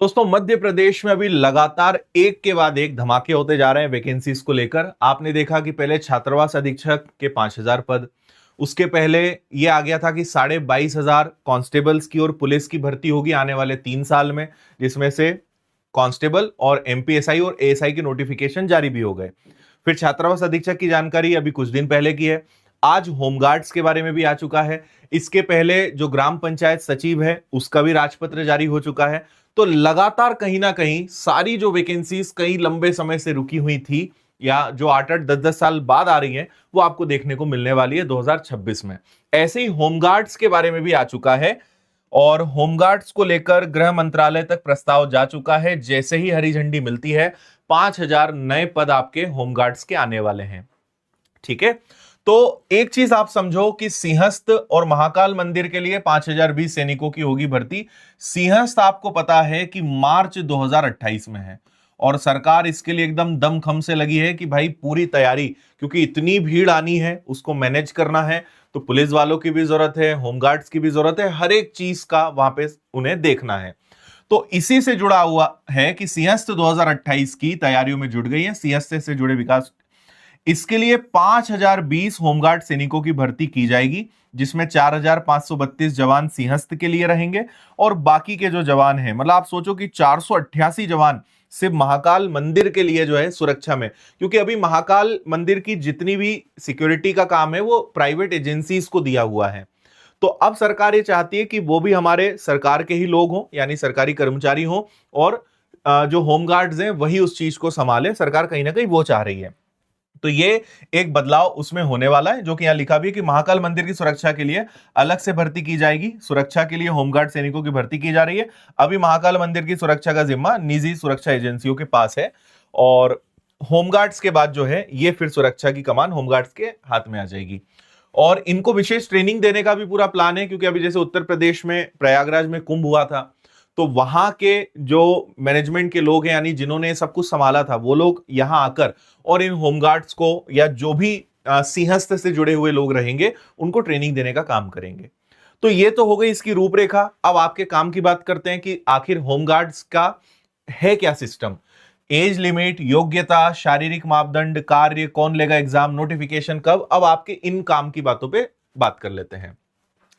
दोस्तों, मध्य प्रदेश में अभी लगातार एक के बाद एक धमाके होते जा रहे हैं वैकेंसीज को लेकर। आपने देखा कि पहले छात्रावास अधीक्षक के 5,000 पद, उसके पहले ये आ गया था कि 22,500 कांस्टेबल्स की और पुलिस की भर्ती होगी आने वाले 3 साल में, जिसमें से कांस्टेबल और एमपीएसआई और एएसआई के नोटिफिकेशन जारी भी हो गए। फिर छात्रावास अधीक्षक की जानकारी अभी कुछ दिन पहले की है। आज होमगार्ड्स के बारे में भी आ चुका है। इसके पहले जो ग्राम पंचायत सचिव है उसका भी राजपत्र जारी हो चुका है। तो लगातार कहीं ना कहीं सारी जो वैकेंसीज कई लंबे समय से रुकी हुई थी या जो 8-8 10-10 साल बाद आ रही हैं, वो आपको देखने को मिलने वाली है 2026 में। ऐसे ही होमगार्ड्स के बारे में भी आ चुका है और होमगार्ड्स को लेकर गृह मंत्रालय तक प्रस्ताव जा चुका है। जैसे ही हरी झंडी मिलती है, 5,000 नए पद आपके होमगार्ड्स के आने वाले हैं। ठीक है, तो एक चीज आप समझो कि सिंहस्थ और महाकाल मंदिर के लिए 5,020 सैनिकों की होगी भर्ती। सिंहस्थ आपको पता है कि मार्च 2028 में है और सरकार इसके लिए एकदम दमखम से लगी है कि भाई पूरी तैयारी, क्योंकि इतनी भीड़ आनी है, उसको मैनेज करना है, तो पुलिस वालों की भी जरूरत है, होमगार्ड्स की भी जरूरत है, हर एक चीज का वहां पे उन्हें देखना है। तो इसी से जुड़ा हुआ है कि सिंहस्थ 2028 की तैयारियों में जुट गई है। सिंहस्थ से जुड़े विकास, इसके लिए 5,020 होमगार्ड सैनिकों की भर्ती की जाएगी, जिसमें 4,532 जवान सिंहस्थ के लिए रहेंगे और बाकी के जो जवान हैं, मतलब आप सोचो कि 488 जवान सिर्फ महाकाल मंदिर के लिए जो है सुरक्षा में, क्योंकि अभी महाकाल मंदिर की जितनी भी सिक्योरिटी का काम है वो प्राइवेट एजेंसीज को दिया हुआ है। तो अब सरकार ये चाहती है कि वो भी हमारे सरकार के ही लोग हों, यानी सरकारी कर्मचारी हों, और जो होमगार्ड्स हैं वही उस चीज को संभाले। सरकार कहीं ना कहीं वो चाह रही है। तो ये एक बदलाव उसमें होने वाला है, जो कि यहां लिखा भी है कि महाकाल मंदिर की सुरक्षा के लिए अलग से भर्ती की जाएगी। सुरक्षा के लिए होमगार्ड सैनिकों की भर्ती की जा रही है। अभी महाकाल मंदिर की सुरक्षा का जिम्मा निजी सुरक्षा एजेंसियों के पास है और होमगार्ड्स के बाद जो है ये फिर सुरक्षा की कमान होमगार्ड्स के हाथ में आ जाएगी। और इनको विशेष ट्रेनिंग देने का भी पूरा प्लान है, क्योंकि अभी जैसे उत्तर प्रदेश में प्रयागराज में कुंभ हुआ था, तो वहां के जो मैनेजमेंट के लोग हैं, यानी जिन्होंने सब कुछ संभाला था, वो लोग यहां आकर और इन होमगार्ड्स को या जो भी सिंहस्थ से जुड़े हुए लोग रहेंगे उनको ट्रेनिंग देने का काम करेंगे। तो ये तो हो गई इसकी रूपरेखा। अब आपके काम की बात करते हैं कि आखिर होमगार्ड्स का है क्या सिस्टम। एज लिमिट, योग्यता, शारीरिक मापदंड, कार्य, कौन लेगा एग्जाम, नोटिफिकेशन कब, अब आपके इन काम की बातों पे बात कर लेते हैं।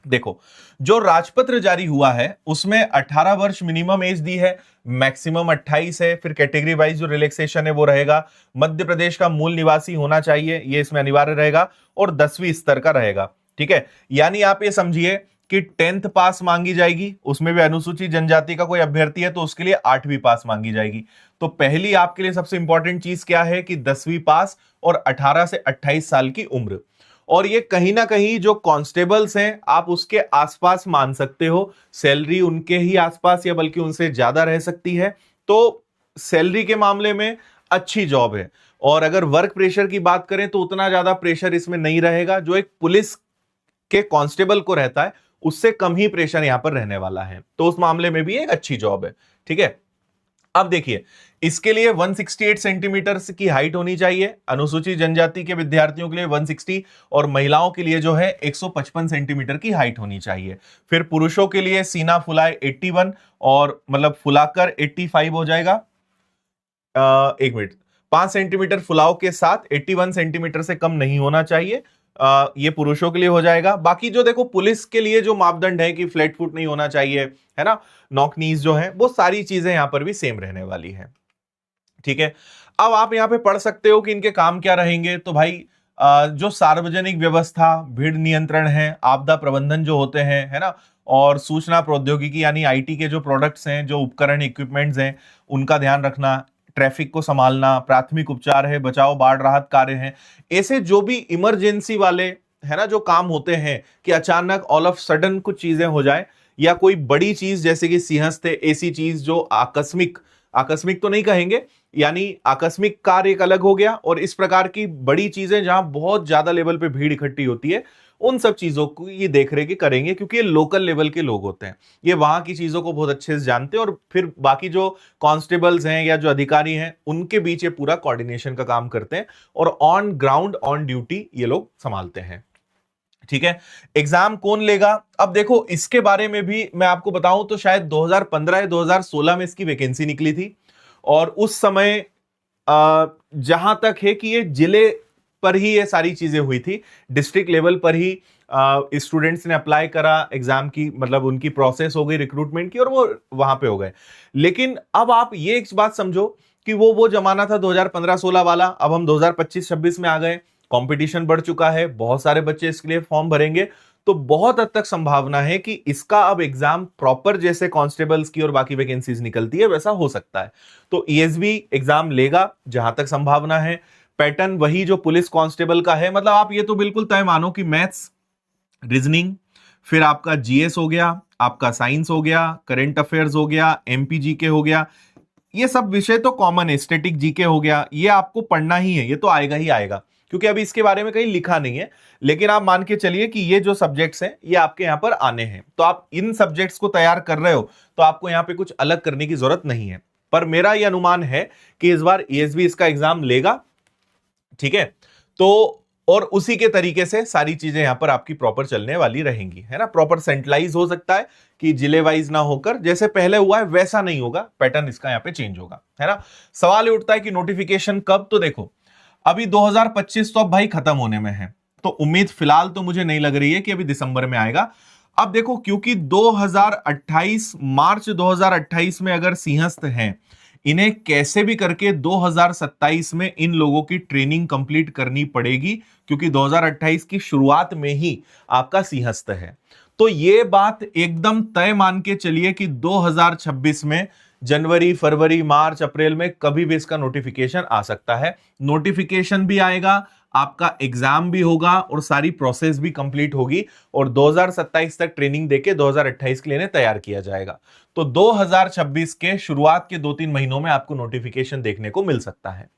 देखो, जो राजपत्र जारी हुआ है उसमें 18 वर्ष मिनिमम एज दी है, मैक्सिमम 28 है। फिर कैटेगरी वाइज जो रिलैक्सेशन है वो रहेगा। मध्य प्रदेश का मूल निवासी होना चाहिए, ये इसमें अनिवार्य रहेगा, और 10वीं स्तर का रहेगा। ठीक है, यानी आप ये समझिए कि 10th पास मांगी जाएगी, उसमें भी अनुसूचित जनजाति का कोई अभ्यर्थी है तो उसके लिए 8वीं पास मांगी जाएगी। तो पहली आपके लिए सबसे इंपॉर्टेंट चीज क्या है कि 10वीं पास और 18 से 28 साल की उम्र। और ये कहीं ना कहीं जो कांस्टेबल्स हैं आप उसके आसपास मान सकते हो, सैलरी उनके ही आसपास या बल्कि उनसे ज्यादा रह सकती है। तो सैलरी के मामले में अच्छी जॉब है। और अगर वर्क प्रेशर की बात करें तो उतना ज्यादा प्रेशर इसमें नहीं रहेगा जो एक पुलिस के कांस्टेबल को रहता है, उससे कम ही प्रेशर यहां पर रहने वाला है। तो उस मामले में भी एक अच्छी जॉब है। ठीक है, अब देखिए, इसके लिए 168 सेंटीमीटर की हाइट होनी चाहिए, अनुसूचित जनजाति के विद्यार्थियों के लिए 160, और महिलाओं के लिए जो है 155 सेंटीमीटर की हाइट होनी चाहिए। फिर पुरुषों के लिए सीना फुलाए 81, और मतलब फुलाकर 85 हो जाएगा। एक मिनट, 5 सेंटीमीटर फुलाव के साथ 81 सेंटीमीटर से कम नहीं होना चाहिए। ये पुरुषों के लिए हो जाएगा। बाकी जो देखो पुलिस के लिए जो मापदंड है कि फ्लैट फुट नहीं होना चाहिए, है ना, नॉक नीज जो है, वो सारी चीजें यहां पर भी सेम रहने वाली है। ठीक है, अब आप यहां पे पढ़ सकते हो कि इनके काम क्या रहेंगे। तो भाई जो सार्वजनिक व्यवस्था, भीड़ नियंत्रण है, आपदा प्रबंधन जो होते हैं, है ना, और सूचना प्रौद्योगिकी यानी आईटी के जो प्रोडक्ट्स हैं, जो उपकरण इक्विपमेंट्स हैं, उनका ध्यान रखना, ट्रैफिक को संभालना, प्राथमिक उपचार है, बचाव बाढ़ राहत कार्य हैं, ऐसे जो भी इमरजेंसी वाले, है ना, जो काम होते हैं कि अचानक ऑल ऑफ सडन कुछ चीजें हो जाए, या कोई बड़ी चीज जैसे कि सिंहस्थ, ऐसी चीज जो आकस्मिक, आकस्मिक तो नहीं कहेंगे, यानी आकस्मिक कार्य एक अलग हो गया, और इस प्रकार की बड़ी चीजें जहां बहुत ज्यादा लेवल पे भीड़ इकट्ठी होती है, उन सब चीजों को ये देख रेख करेंगे, क्योंकि ये लोकल लेवल के लोग होते हैं, ये वहां की चीजों को बहुत अच्छे से जानते हैं। और फिर बाकी जो कांस्टेबल्स हैं या जो अधिकारी हैं उनके बीच ये पूरा कोऑर्डिनेशन का काम करते हैं, और ऑन ग्राउंड ऑन ड्यूटी ये लोग संभालते हैं। ठीक है। एग्जाम कौन लेगा? अब देखो, इसके बारे में भी मैं आपको बताऊं तो शायद 2015 या 2016 में इसकी वैकेंसी निकली थी, और उस समय जहां तक है कि ये जिले पर ही ये सारी चीजें हुई थी, डिस्ट्रिक्ट लेवल पर ही स्टूडेंट्स ने अप्लाई करा, एग्जाम की मतलब उनकी प्रोसेस हो गई रिक्रूटमेंट की, और वो वहां पे हो गए। लेकिन अब आप ये एक बात समझो कि वो जमाना था 2015-16 वाला, अब हम 2025-26 में आ गए, कंपटीशन बढ़ चुका है, बहुत सारे बच्चे इसके लिए फॉर्म भरेंगे, तो बहुत हद तक संभावना है कि इसका अब एग्जाम प्रॉपर जैसे कांस्टेबल्स की और बाकी वैकेंसीज निकलती है वैसा हो सकता है। तो ईएसबी एग्जाम लेगा जहां तक संभावना है, पैटर्न वही जो पुलिस कांस्टेबल का है, मतलब आप ये तो बिल्कुल तय मानो कि मैथ्स, रीजनिंग, फिर आपका जीएस हो गया, आपका साइंस हो गया, करंट अफेयर्स हो गया, एमपी जीके हो गया, ये सब विषय तो कॉमन है, स्टैटिक जीके हो गया, ये आपको पढ़ना ही है, ये तो आएगा ही आएगा, क्योंकि अभी इसके बारे में कहीं लिखा नहीं है। लेकिन आप मान के चलिए कि ये जो सब्जेक्ट्स हैं ये आपके यहां पर आने हैं, तो आप इन सब्जेक्ट्स को तैयार कर रहे हो तो आपको यहां पे कुछ अलग करने की जरूरत नहीं है। पर मेरा यह अनुमान है कि इस बार ईएसबी इसका एग्जाम लेगा, ठीक है। तो और उसी के तरीके से सारी चीजें यहां पर आपकी प्रॉपर चलने वाली रहेंगी, है ना। प्रॉपर सेंट्रलाइज हो सकता है कि जिले वाइज ना होकर जैसे पहले हुआ है वैसा नहीं होगा, पैटर्न इसका यहां पे चेंज होगा, है ना। सवाल ये उठता है कि नोटिफिकेशन कब, तो देखो अभी 2025 तो अब भाई खत्म होने में है, तो उम्मीद फिलहाल तो मुझे नहीं लग रही है कि अभी दिसंबर में आएगा। अब देखो, क्योंकि 2028 मार्च 2028 में अगर सिंहस्थ हैं, इन्हें कैसे भी करके 2027 में इन लोगों की ट्रेनिंग कंप्लीट करनी पड़ेगी, क्योंकि 2028 की शुरुआत में ही आपका सिंहस्थ है। तो ये बात एकदम तय मान के चलिए कि 2026 में जनवरी, फरवरी, मार्च, अप्रैल में कभी भी इसका नोटिफिकेशन आ सकता है। नोटिफिकेशन भी आएगा, आपका एग्जाम भी होगा और सारी प्रोसेस भी कंप्लीट होगी, और 2027 तक ट्रेनिंग देके 2028 के लिए इन्हें तैयार किया जाएगा। तो 2026 के शुरुआत के 2-3 महीनों में आपको नोटिफिकेशन देखने को मिल सकता है।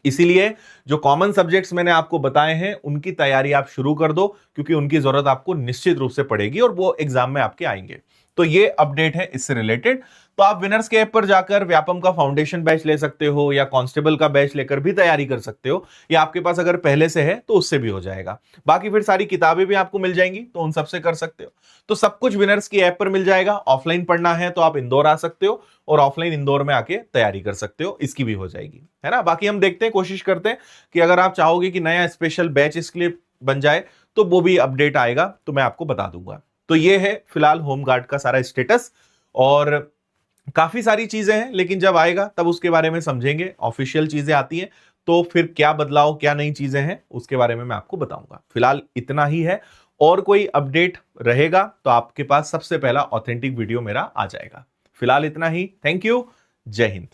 इसीलिए जो कॉमन सब्जेक्ट्स मैंने आपको बताए हैं उनकी तैयारी आप शुरू कर दो, क्योंकि उनकी जरूरत आपको निश्चित रूप से पड़ेगी और वो एग्जाम में आपके आएंगे। तो ये अपडेट है इससे रिलेटेड। तो आप विनर्स के ऐप पर जाकर व्यापम का फाउंडेशन बैच ले सकते हो, या कांस्टेबल का बैच लेकर भी तैयारी कर सकते हो, या आपके पास अगर पहले से है तो उससे भी हो जाएगा। बाकी फिर सारी किताबें भी आपको मिल जाएंगी, तो उन सबसे कर सकते हो। तो सब कुछ विनर्स की ऐप पर मिल जाएगा। ऑफलाइन पढ़ना है तो आप इंदौर आ सकते हो, और ऑफलाइन इंदौर में आके तैयारी कर सकते हो, इसकी भी हो जाएगी, है ना। बाकी हम देखते हैं, कोशिश करते हैं कि अगर आप चाहोगे कि नया स्पेशल बैच इसके लिए बन जाए तो वो भी अपडेट आएगा तो मैं आपको बता दूंगा। तो ये है फिलहाल होमगार्ड का सारा स्टेटस, और काफी सारी चीजें हैं, लेकिन जब आएगा तब उसके बारे में समझेंगे। ऑफिशियल चीजें आती हैं तो फिर क्या बदलाव, क्या नई चीजें हैं, उसके बारे में मैं आपको बताऊंगा। फिलहाल इतना ही है, और कोई अपडेट रहेगा तो आपके पास सबसे पहला ऑथेंटिक वीडियो मेरा आ जाएगा। फिलहाल इतना ही। Thank you. जय हिंद।